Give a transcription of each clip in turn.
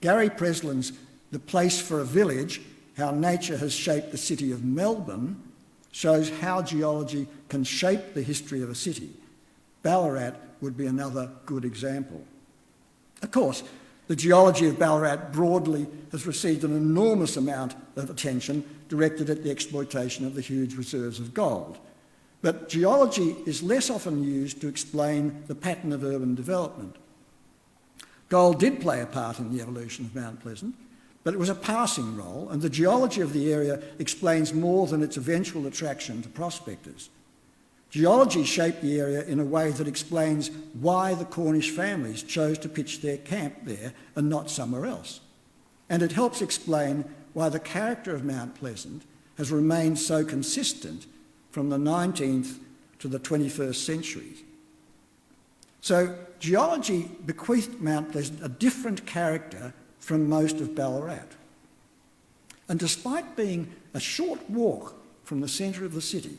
Gary Preslin's The Place for a Village, How Nature Has Shaped the City of Melbourne, shows how geology can shape the history of a city. Ballarat would be another good example. Of course, the geology of Ballarat broadly has received an enormous amount of attention directed at the exploitation of the huge reserves of gold. But geology is less often used to explain the pattern of urban development. Gold did play a part in the evolution of Mount Pleasant, but it was a passing role, and the geology of the area explains more than its eventual attraction to prospectors. Geology shaped the area in a way that explains why the Cornish families chose to pitch their camp there and not somewhere else. And it helps explain why the character of Mount Pleasant has remained so consistent from the 19th to the 21st centuries. So geology bequeathed Mount Pleasant a different character from most of Ballarat. And despite being a short walk from the centre of the city,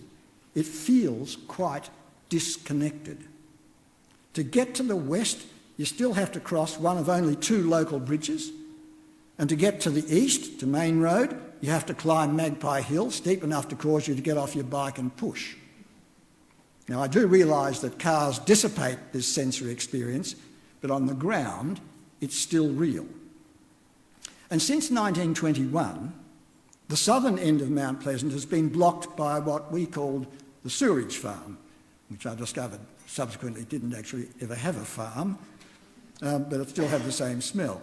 it feels quite disconnected. To get to the west, you still have to cross one of only 2 local bridges, and to get to the east, to Main Road, you have to climb Magpie Hill, steep enough to cause you to get off your bike and push. Now, I do realise that cars dissipate this sensory experience, but on the ground, it's still real. And since 1921, the southern end of Mount Pleasant has been blocked by what we called the sewerage farm, which I discovered subsequently didn't actually ever have a farm, but it still had the same smell.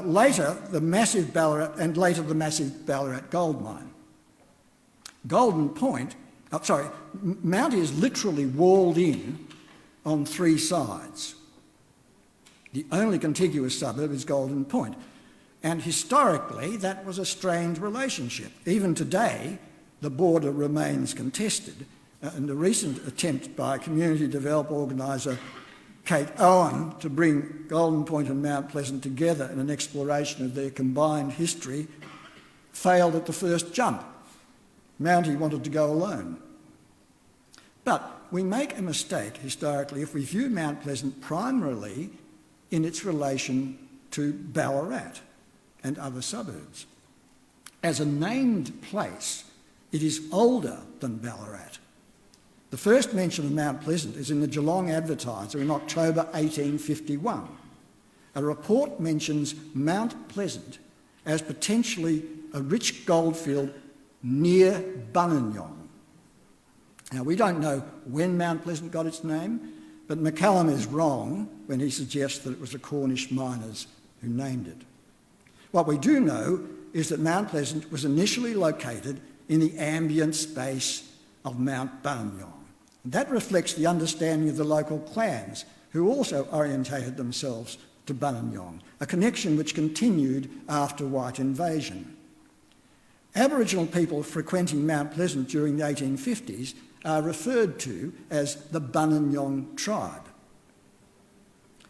Later, the massive Ballarat gold mine. Mountie is literally walled in on 3 sides. The only contiguous suburb is Golden Point. And historically, that was a strained relationship. Even today, the border remains contested. And the recent attempt by community development organiser Kate Owen to bring Golden Point and Mount Pleasant together in an exploration of their combined history failed at the first jump. Mountie wanted to go alone. But we make a mistake historically if we view Mount Pleasant primarily in its relation to Ballarat and other suburbs. As a named place, it is older than Ballarat. The first mention of Mount Pleasant is in the Geelong Advertiser in October 1851. A report mentions Mount Pleasant as potentially a rich goldfield near Buninyong. Now, we don't know when Mount Pleasant got its name, but McCallum is wrong when he suggests that it was the Cornish miners who named it. What we do know is that Mount Pleasant was initially located in the ambient space of Mount Buninyong. And that reflects the understanding of the local clans, who also orientated themselves to Buninyong, a connection which continued after white invasion. Aboriginal people frequenting Mount Pleasant during the 1850s are referred to as the Buninyong tribe.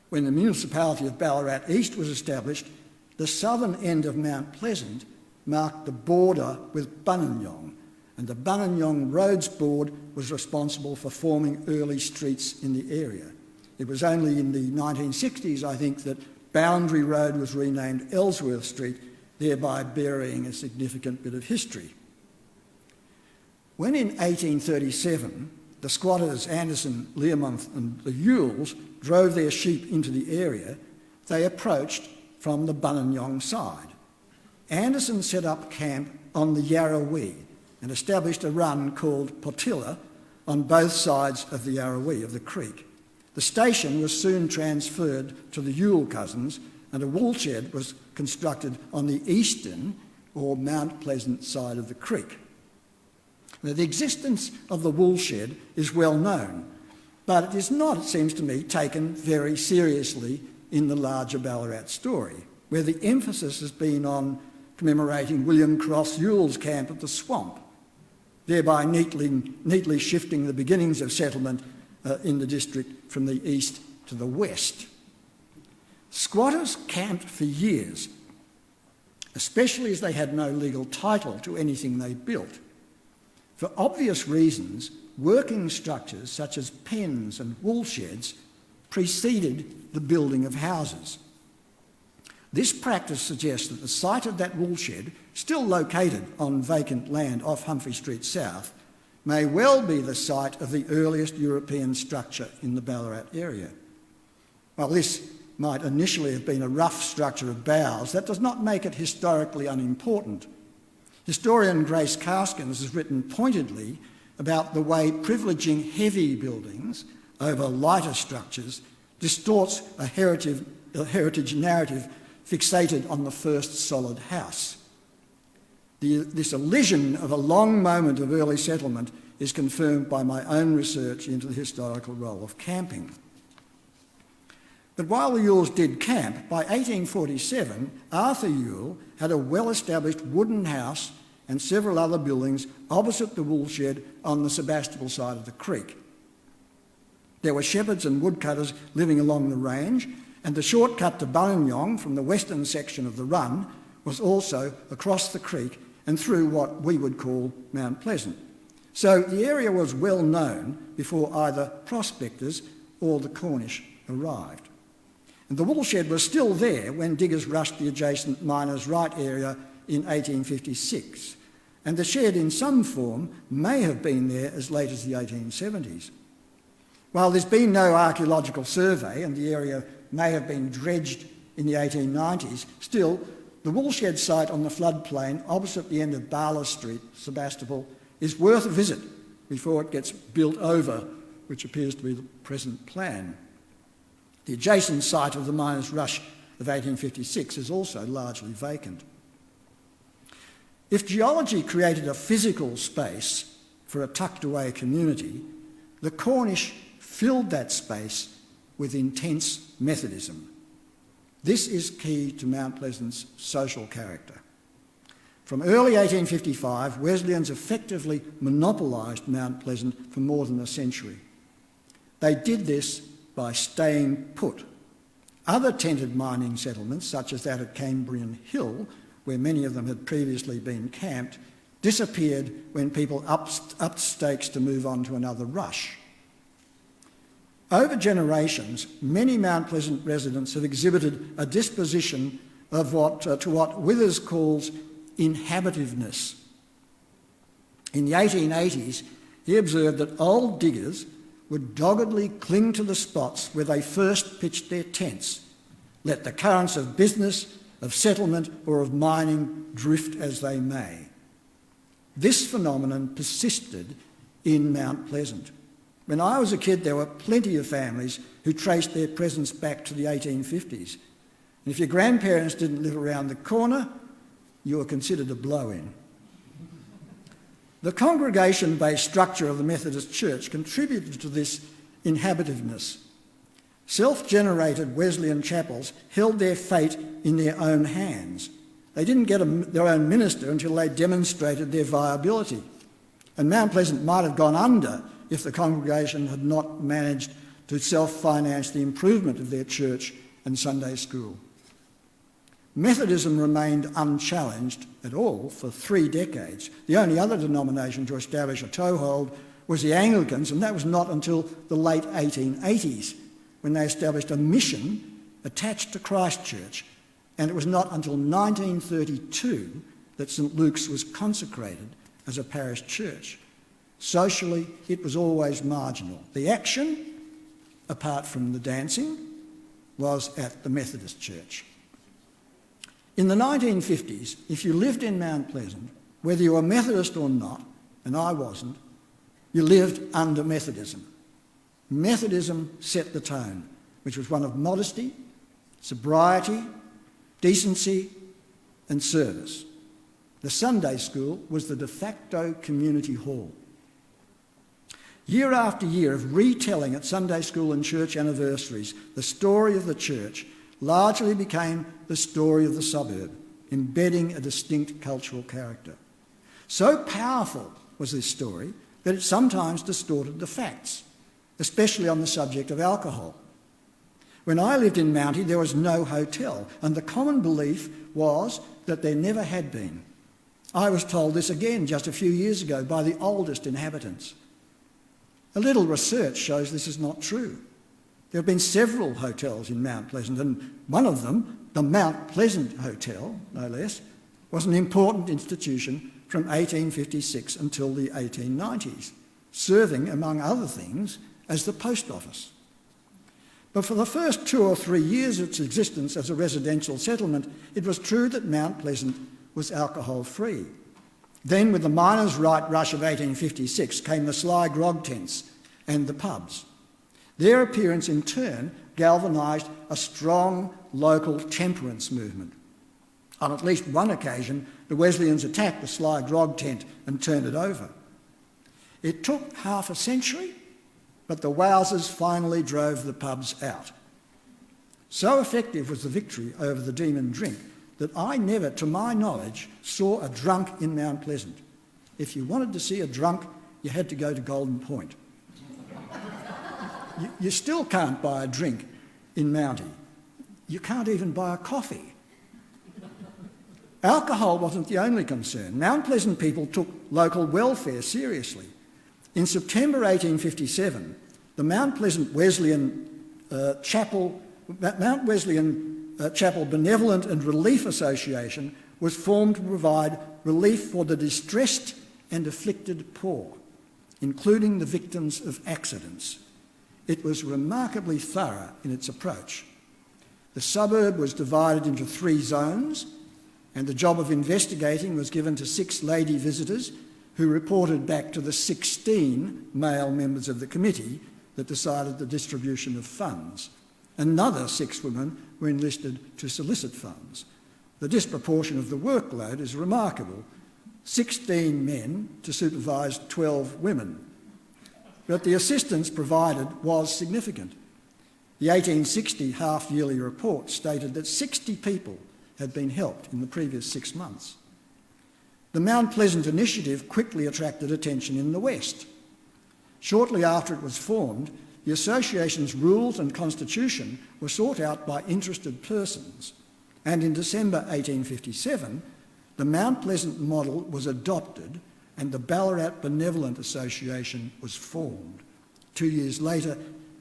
When the municipality of Ballarat East was established, the southern end of Mount Pleasant marked the border with Buninyong, and the Buninyong Roads Board was responsible for forming early streets in the area. It was only in the 1960s, I think, that Boundary Road was renamed Ellsworth Street, thereby burying a significant bit of history. When in 1837 the squatters Anderson, Learmonth and the Yules drove their sheep into the area, they approached from the Buninyong side. Anderson set up camp on the Yarrawee and established a run called Potilla on both sides of the Yarrawee, of the creek. The station was soon transferred to the Yule cousins, and a woolshed was constructed on the eastern or Mount Pleasant side of the creek. Now, the existence of the woolshed is well known, but it is not, it seems to me, taken very seriously in the larger Ballarat story, where the emphasis has been on commemorating William Cross Yule's camp at the swamp, thereby neatly shifting the beginnings of settlement in the district from the east to the west. Squatters camped for years, especially as they had no legal title to anything they built. For obvious reasons, working structures such as pens and woolsheds preceded the building of houses. This practice suggests that the site of that woolshed, still located on vacant land off Humphrey Street South, may well be the site of the earliest European structure in the Ballarat area. While this might initially have been a rough structure of boughs, that does not make it historically unimportant. Historian Grace Karskens has written pointedly about the way privileging heavy buildings over lighter structures distorts a heritage narrative fixated on the first solid house. This elision of a long moment of early settlement is confirmed by my own research into the historical role of camping. But while the Yules did camp, by 1847, Arthur Yule had a well-established wooden house and several other buildings opposite the woolshed on the Sebastopol side of the creek. There were shepherds and woodcutters living along the range, and the shortcut to Buninyong from the western section of the run was also across the creek and through what we would call Mount Pleasant. So the area was well known before either prospectors or the Cornish arrived. And the woolshed was still there when diggers rushed the adjacent Miners' Right area in 1856, and the shed in some form may have been there as late as the 1870s. While there's been no archaeological survey and the area may have been dredged in the 1890s, still, the woolshed site on the floodplain opposite the end of Barla Street, Sebastopol, is worth a visit before it gets built over, which appears to be the present plan. The adjacent site of the Miners' Rush of 1856 is also largely vacant. If geology created a physical space for a tucked-away community, the Cornish filled that space with intense Methodism. This is key to Mount Pleasant's social character. From early 1855, Wesleyans effectively monopolised Mount Pleasant for more than a century. They did this by staying put. Other tented mining settlements, such as that at Cambrian Hill, where many of them had previously been camped, disappeared when people upped stakes to move on to another rush. Over generations, many Mount Pleasant residents have exhibited a disposition of to what Withers calls inhabitiveness. In the 1880s, he observed that old diggers would doggedly cling to the spots where they first pitched their tents, let the currents of business, of settlement or of mining drift as they may. This phenomenon persisted in Mount Pleasant. When I was a kid, there were plenty of families who traced their presence back to the 1850s. And if your grandparents didn't live around the corner, you were considered a blow-in. The congregation-based structure of the Methodist Church contributed to this inhabitiveness. Self-generated Wesleyan chapels held their fate in their own hands. They didn't get their own minister until they demonstrated their viability. And Mount Pleasant might have gone under if the congregation had not managed to self-finance the improvement of their church and Sunday school. Methodism remained unchallenged at all for 3 decades. The only other denomination to establish a toehold was the Anglicans, and that was not until the late 1880s, when they established a mission attached to Christchurch, and it was not until 1932 that St Luke's was consecrated as a parish church. Socially, it was always marginal. The action, apart from the dancing, was at the Methodist Church. In the 1950s, if you lived in Mount Pleasant, whether you were Methodist or not, and I wasn't, you lived under Methodism. Methodism set the tone, which was one of modesty, sobriety, decency, and service. The Sunday school was the de facto community hall. Year after year of retelling at Sunday school and church anniversaries, the story of the church largely became the story of the suburb, embedding a distinct cultural character. So powerful was this story that it sometimes distorted the facts, especially on the subject of alcohol. When I lived in Mountie, there was no hotel, and the common belief was that there never had been. I was told this again just a few years ago by the oldest inhabitants. A little research shows this is not true. There have been several hotels in Mount Pleasant, and one of them, the Mount Pleasant Hotel, no less, was an important institution from 1856 until the 1890s, serving, among other things, as the post office. But for the first 2 or 3 years of its existence as a residential settlement, it was true that Mount Pleasant was alcohol-free. Then, with the miners' right rush of 1856, came the sly grog tents and the pubs. Their appearance, in turn, galvanised a strong local temperance movement. On at least one occasion, the Wesleyans attacked the sly grog tent and turned it over. It took half a century, but the Wowsers finally drove the pubs out. So effective was the victory over the demon drink that I never, to my knowledge, saw a drunk in Mount Pleasant. If you wanted to see a drunk, you had to go to Golden Point. You still can't buy a drink in Mountie. You can't even buy a coffee. Alcohol wasn't the only concern. Mount Pleasant people took local welfare seriously. In September 1857, the Mount Pleasant Wesleyan Chapel Benevolent and Relief Association was formed to provide relief for the distressed and afflicted poor, including the victims of accidents. It was remarkably thorough in its approach. The suburb was divided into 3 zones, and the job of investigating was given to 6 lady visitors who reported back to the 16 male members of the committee that decided the distribution of funds. Another 6 women were enlisted to solicit funds. The disproportion of the workload is remarkable. 16 men to supervise 12 women. But the assistance provided was significant. The 1860 half-yearly report stated that 60 people had been helped in the previous 6 months. The Mount Pleasant initiative quickly attracted attention in the West. Shortly after it was formed, the association's rules and constitution were sought out by interested persons, and in December 1857, the Mount Pleasant model was adopted and the Ballarat Benevolent Association was formed. 2 years later,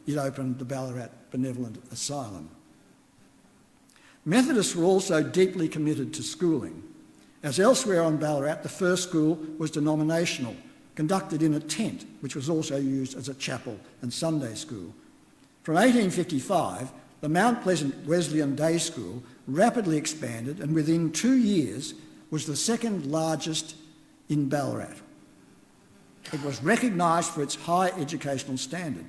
it opened the Ballarat Benevolent Asylum. Methodists were also deeply committed to schooling. As elsewhere on Ballarat, the first school was denominational, conducted in a tent, which was also used as a chapel and Sunday school. From 1855, the Mount Pleasant Wesleyan Day School rapidly expanded and within 2 years was the second largest in Ballarat. It was recognised for its high educational standard.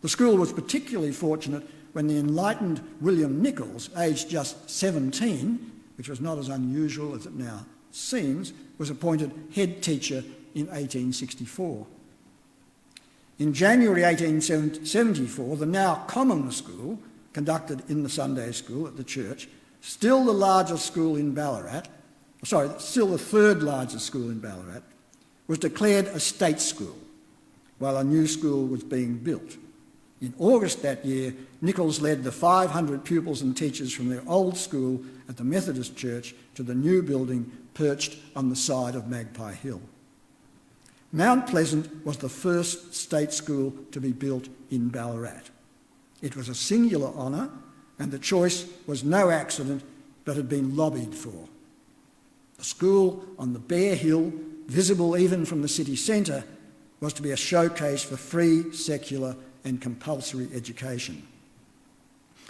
The school was particularly fortunate when the enlightened William Nichols, aged just 17, which was not as unusual as it now seems, was appointed head teacher in 1864. In January 1874, the now common school, conducted in the Sunday school at the church, still the largest school in Ballarat, still the 3rd largest school in Ballarat, was declared a state school, while a new school was being built. In August that year, Nichols led the 500 pupils and teachers from their old school at the Methodist Church to the new building perched on the side of Magpie Hill. Mount Pleasant was the first state school to be built in Ballarat. It was a singular honour, and the choice was no accident but had been lobbied for. The school on the bare hill, visible even from the city centre, was to be a showcase for free, secular and compulsory education.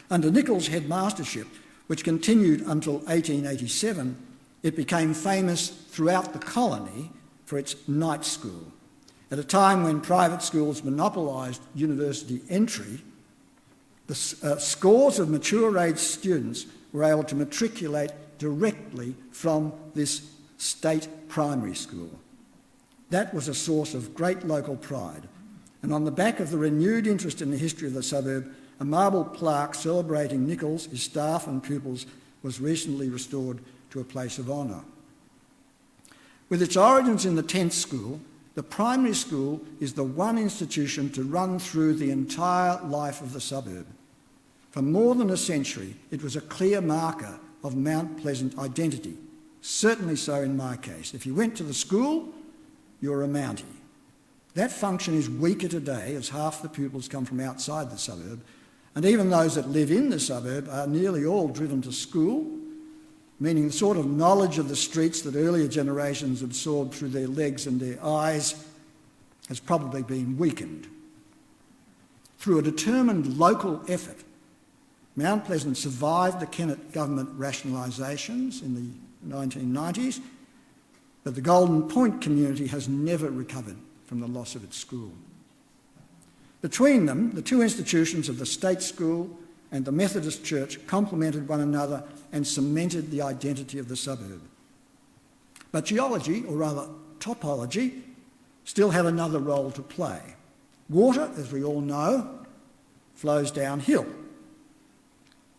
Under Nichols' headmastership, which continued until 1887, it became famous throughout the colony for its night school. At a time when private schools monopolised university entry, the scores of mature-age students were able to matriculate directly from this state primary school. That was a source of great local pride, and on the back of the renewed interest in the history of the suburb, a marble plaque celebrating Nichols, his staff and pupils was recently restored to a place of honour. With its origins in the 10th school, the primary school is the one institution to run through the entire life of the suburb. For more than a century, it was a clear marker of Mount Pleasant identity, certainly so in my case. If you went to the school, you were a Mountie. That function is weaker today as half the pupils come from outside the suburb, and even those that live in the suburb are nearly all driven to school, meaning the sort of knowledge of the streets that earlier generations absorbed through their legs and their eyes has probably been weakened. Through a determined local effort, Mount Pleasant survived the Kennett government rationalisations in the 1990s, but the Golden Point community has never recovered from the loss of its school. Between them, the two institutions of the state school and the Methodist Church complemented one another and cemented the identity of the suburb. But geology, or rather topology, still had another role to play. Water, as we all know, flows downhill.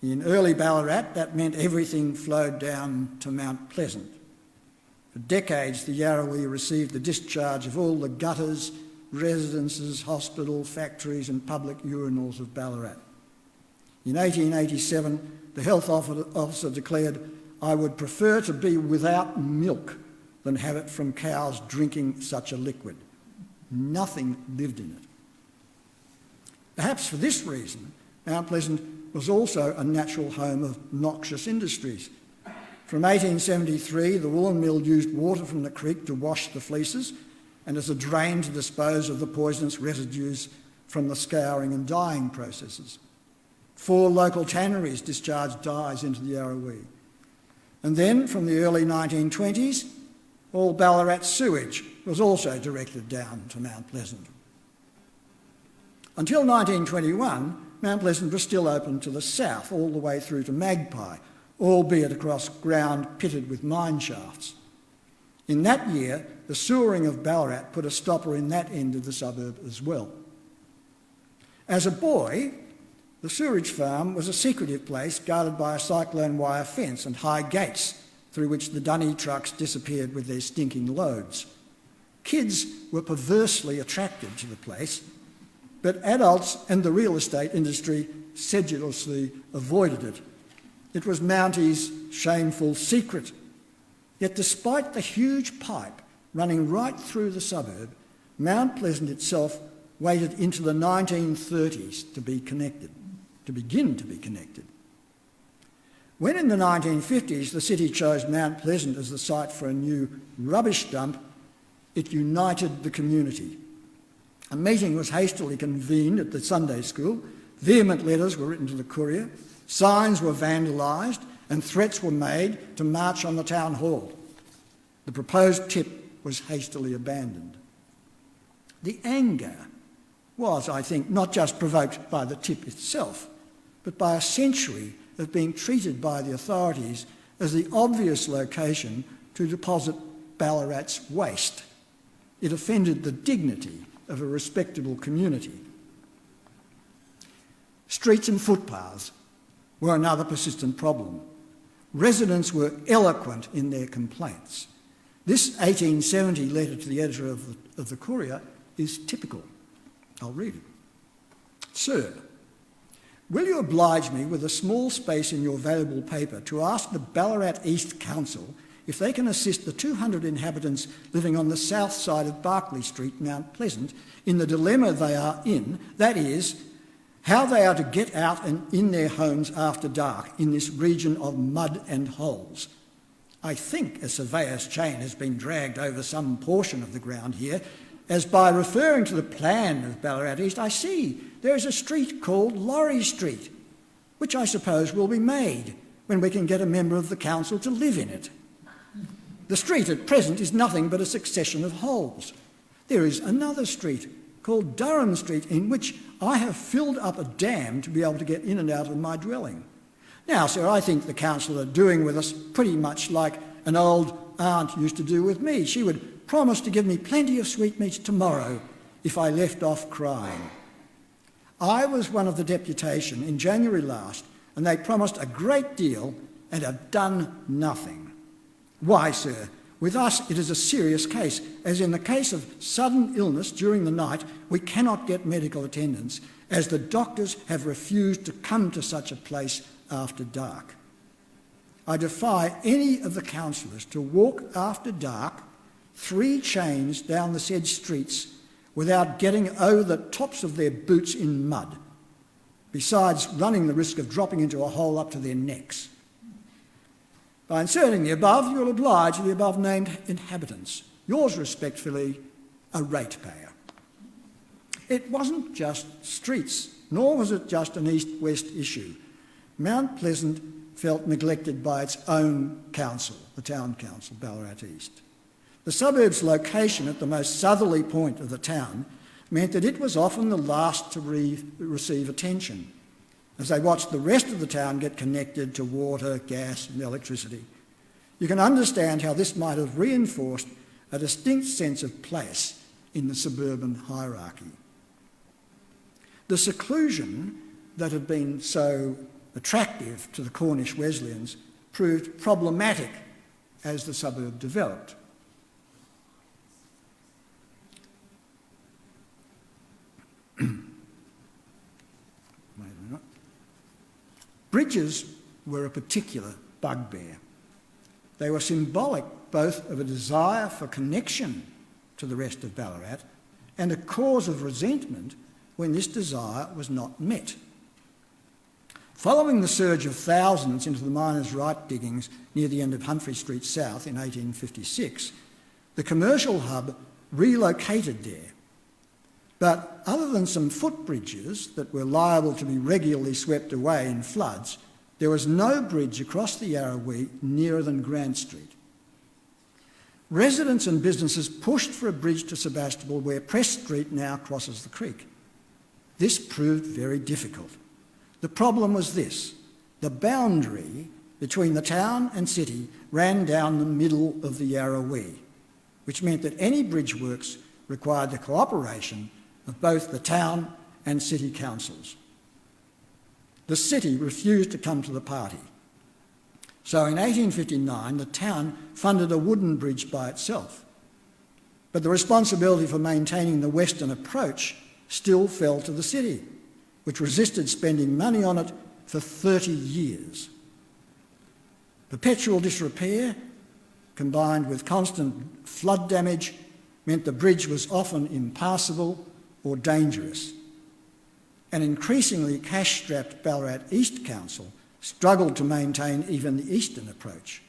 In early Ballarat, that meant everything flowed down to Mount Pleasant. For decades, the Yarrawee received the discharge of all the gutters, residences, hospitals, factories and public urinals of Ballarat. In 1887, the health officer declared, "I would prefer to be without milk than have it from cows drinking such a liquid." Nothing lived in it. Perhaps for this reason, Mount Pleasant was also a natural home of noxious industries. From 1873, the woolen mill used water from the creek to wash the fleeces and as a drain to dispose of the poisonous residues from the scouring and dyeing processes. 4 local tanneries discharged dyes into the Yarrawee. And then, from the early 1920s, all Ballarat sewage was also directed down to Mount Pleasant. Until 1921, Mount Pleasant was still open to the south, all the way through to Magpie, albeit across ground pitted with mine shafts. In that year, the sewering of Ballarat put a stopper in that end of the suburb as well. As a boy, the sewerage farm was a secretive place guarded by a cyclone wire fence and high gates through which the dunny trucks disappeared with their stinking loads. Kids were perversely attracted to the place, but adults and the real estate industry sedulously avoided it. It was Mountie's shameful secret. Yet despite the huge pipe running right through the suburb, Mount Pleasant itself waited into the 1930s to begin to be connected. When in the 1950s the city chose Mount Pleasant as the site for a new rubbish dump, it united the community. A meeting was hastily convened at the Sunday school, vehement letters were written to the Courier, signs were vandalised and threats were made to march on the town hall. The proposed tip was hastily abandoned. The anger was, I think, not just provoked by the tip itself, but by a century of being treated by the authorities as the obvious location to deposit Ballarat's waste. It offended the dignity of a respectable community. Streets and footpaths were another persistent problem. Residents were eloquent in their complaints. This 1870 letter to the editor of the Courier is typical. I'll read it. "Sir, will you oblige me with a small space in your valuable paper to ask the Ballarat East Council if they can assist the 200 inhabitants living on the south side of Barclay Street, Mount Pleasant, in the dilemma they are in, that is, how they are to get out and in their homes after dark in this region of mud and holes. I think a surveyor's chain has been dragged over some portion of the ground here, as by referring to the plan of Ballarat East, I see there is a street called Laurie Street, which I suppose will be made when we can get a member of the council to live in it. The street at present is nothing but a succession of holes. There is another street called Durham Street in which I have filled up a dam to be able to get in and out of my dwelling. Now, sir, I think the council are doing with us pretty much like an old aunt used to do with me. She would promise to give me plenty of sweetmeats tomorrow if I left off crying. I was one of the deputation in January last, and they promised a great deal and have done nothing. Why, sir, with us it is a serious case, as in the case of sudden illness during the night, we cannot get medical attendance, as the doctors have refused to come to such a place after dark. I defy any of the councillors to walk after dark 3 chains down the said streets without getting over the tops of their boots in mud, besides running the risk of dropping into a hole up to their necks. By inserting the above, you'll oblige the above-named inhabitants. Yours respectfully, a ratepayer. It wasn't just streets, nor was it just an east-west issue. Mount Pleasant felt neglected by its own council, the town council, Ballarat East. The suburb's location at the most southerly point of the town meant that it was often the last to receive attention, as they watched the rest of the town get connected to water, gas and electricity. You can understand how this might have reinforced a distinct sense of place in the suburban hierarchy. The seclusion that had been so attractive to the Cornish Wesleyans proved problematic as the suburb developed. Bridges were a particular bugbear. They were symbolic both of a desire for connection to the rest of Ballarat and a cause of resentment when this desire was not met. Following the surge of thousands into the miners' right diggings near the end of Humphrey Street South in 1856, the commercial hub relocated there. But other than some footbridges that were liable to be regularly swept away in floods, there was no bridge across the Yarrawee nearer than Grant Street. Residents and businesses pushed for a bridge to Sebastopol where Press Street now crosses the creek. This proved very difficult. The problem was this: the boundary between the town and city ran down the middle of the Yarrawee, which meant that any bridge works required the cooperation of both the town and city councils. The city refused to come to the party. So in 1859, the town funded a wooden bridge by itself. But the responsibility for maintaining the western approach still fell to the city, which resisted spending money on it for 30 years. Perpetual disrepair, combined with constant flood damage, meant the bridge was often impassable or dangerous. An increasingly cash-strapped Ballarat East Council struggled to maintain even the eastern approach.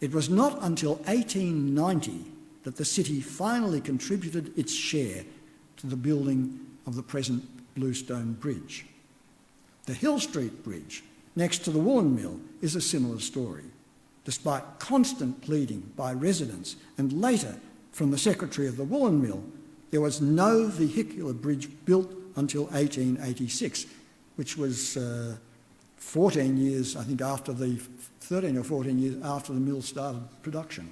It was not until 1890 that the city finally contributed its share to the building of the present Bluestone Bridge. The Hill Street Bridge, next to the woolen mill, is a similar story. Despite constant pleading by residents and later from the secretary of the woolen mill, there was no vehicular bridge built until 1886, which was 14 years, I think, 13 or 14 years after the mill started production.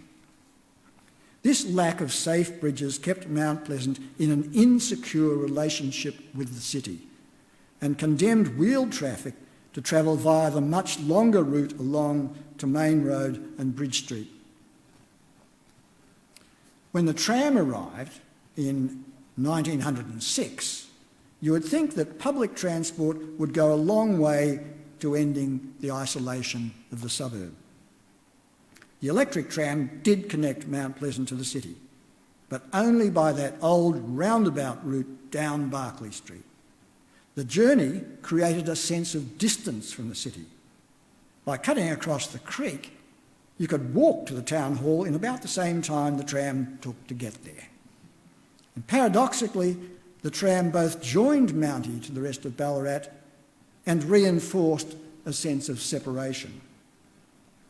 This lack of safe bridges kept Mount Pleasant in an insecure relationship with the city and condemned wheeled traffic to travel via the much longer route along to Main Road and Bridge Street. When the tram arrived in 1906, you would think that public transport would go a long way to ending the isolation of the suburb. The electric tram did connect Mount Pleasant to the city, but only by that old roundabout route down Barclay Street. The journey created a sense of distance from the city. By cutting across the creek, you could walk to the town hall in about the same time the tram took to get there. And paradoxically, the tram both joined Mountie to the rest of Ballarat and reinforced a sense of separation.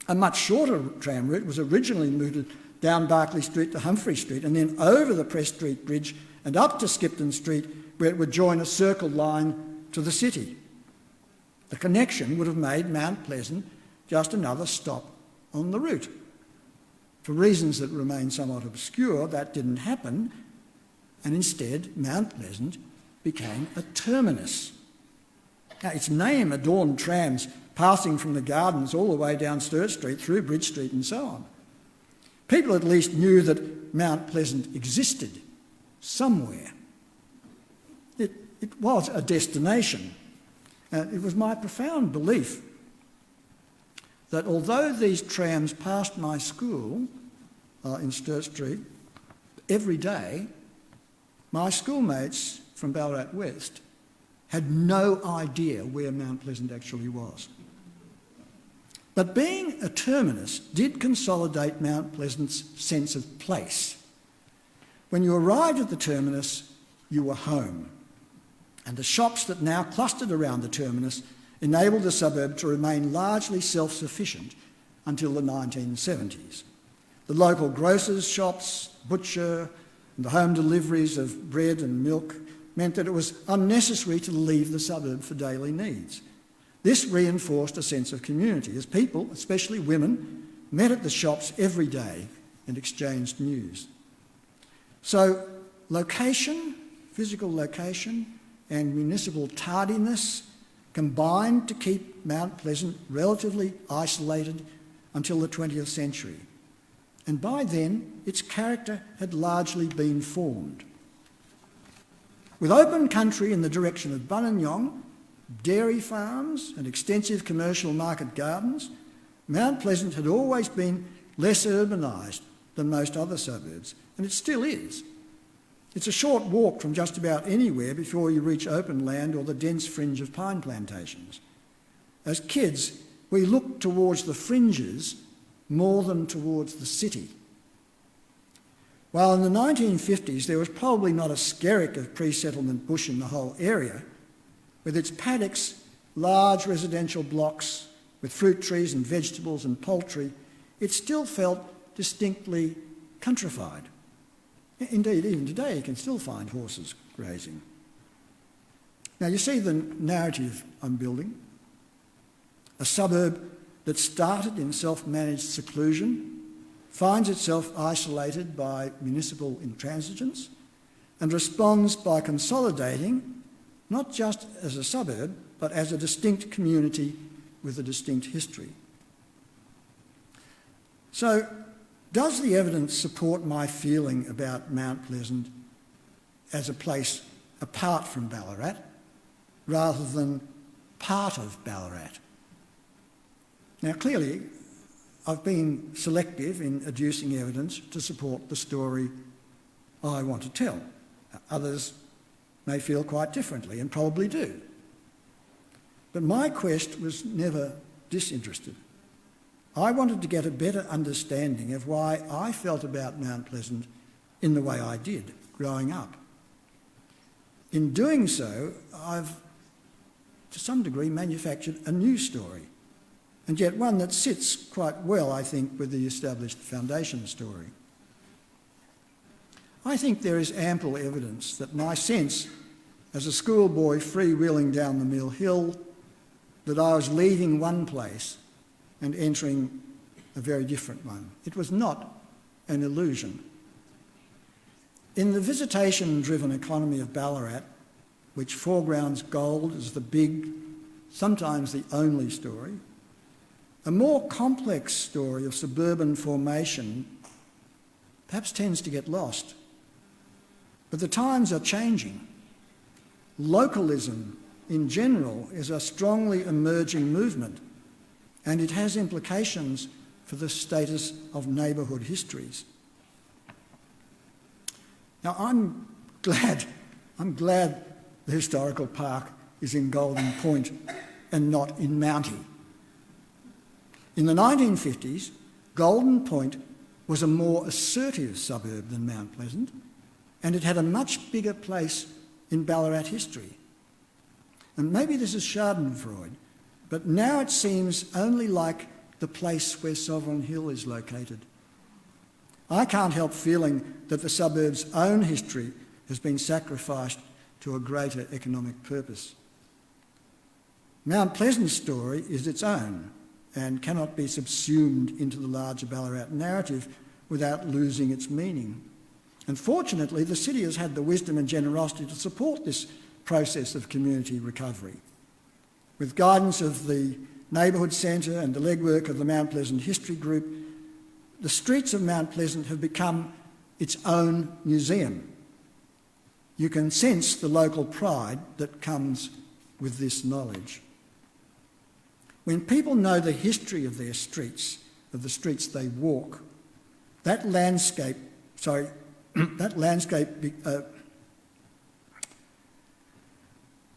A much shorter tram route was originally mooted down Barclay Street to Humphrey Street and then over the Press Street Bridge and up to Skipton Street, where it would join a circle line to the city. The connection would have made Mount Pleasant just another stop on the route. For reasons that remain somewhat obscure, that didn't happen, and instead Mount Pleasant became a terminus. Now, its name adorned trams passing from the gardens all the way down Sturt Street, through Bridge Street and so on. People at least knew that Mount Pleasant existed somewhere. It was a destination. It was my profound belief that although these trams passed my school in Sturt Street every day, my schoolmates from Ballarat West had no idea where Mount Pleasant actually was. But being a terminus did consolidate Mount Pleasant's sense of place. When you arrived at the terminus, you were home. And the shops that now clustered around the terminus enabled the suburb to remain largely self-sufficient until the 1970s. The local grocers' shops, butcher, and the home deliveries of bread and milk meant that it was unnecessary to leave the suburb for daily needs. This reinforced a sense of community as people, especially women, met at the shops every day and exchanged news. So location, physical location, and municipal tardiness combined to keep Mount Pleasant relatively isolated until the 20th century. And by then, its character had largely been formed. With open country in the direction of Buninyong, dairy farms and extensive commercial market gardens, Mount Pleasant had always been less urbanised than most other suburbs, and it still is. It's a short walk from just about anywhere before you reach open land or the dense fringe of pine plantations. As kids, we looked towards the fringes more than towards the city. While in the 1950s there was probably not a skerrick of pre-settlement bush in the whole area, with its paddocks, large residential blocks with fruit trees and vegetables and poultry, it still felt distinctly countrified. Indeed, even today you can still find horses grazing. Now you see the narrative I'm building. A suburb that started in self-managed seclusion finds itself isolated by municipal intransigence and responds by consolidating, not just as a suburb, but as a distinct community with a distinct history. So, does the evidence support my feeling about Mount Pleasant as a place apart from Ballarat, rather than part of Ballarat? Now, clearly, I've been selective in adducing evidence to support the story I want to tell. Others may feel quite differently, and probably do. But my quest was never disinterested. I wanted to get a better understanding of why I felt about Mount Pleasant in the way I did growing up. In doing so, I've, to some degree, manufactured a new story, and yet one that sits quite well, I think, with the established foundation story. I think there is ample evidence that my sense as a schoolboy freewheeling down the Mill Hill, that I was leaving one place and entering a very different one. It was not an illusion. In the visitation-driven economy of Ballarat, which foregrounds gold as the big, sometimes the only story, a more complex story of suburban formation perhaps tends to get lost. But the times are changing. Localism in general is a strongly emerging movement, and it has implications for the status of neighbourhood histories. Now, I'm glad the historical park is in Golden Point and not in Mountie. In the 1950s, Golden Point was a more assertive suburb than Mount Pleasant, and it had a much bigger place in Ballarat history. And maybe this is schadenfreude, but now it seems only like the place where Sovereign Hill is located. I can't help feeling that the suburb's own history has been sacrificed to a greater economic purpose. Mount Pleasant's story is its own and cannot be subsumed into the larger Ballarat narrative without losing its meaning. And fortunately, the city has had the wisdom and generosity to support this process of community recovery. With guidance of the Neighbourhood Centre and the legwork of the Mount Pleasant History Group, the streets of Mount Pleasant have become its own museum. You can sense the local pride that comes with this knowledge. When people know the history of their streets, of the streets they walk, that landscape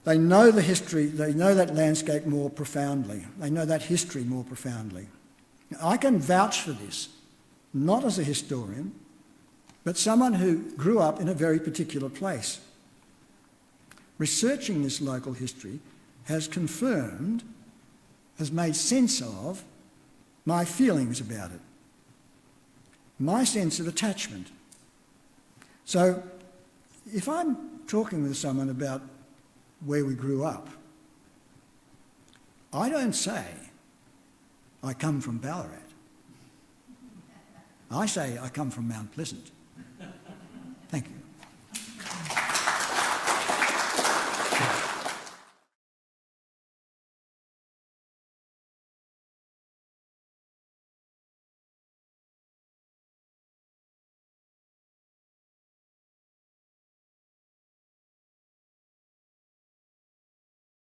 They know the history, they know that landscape more profoundly. They know that history more profoundly. Now, I can vouch for this, not as a historian, but someone who grew up in a very particular place. Researching this local history has confirmed, has made sense of my feelings about it, my sense of attachment. So if I'm talking with someone about where we grew up, I don't say I come from Ballarat. I say I come from Mount Pleasant. Thank you.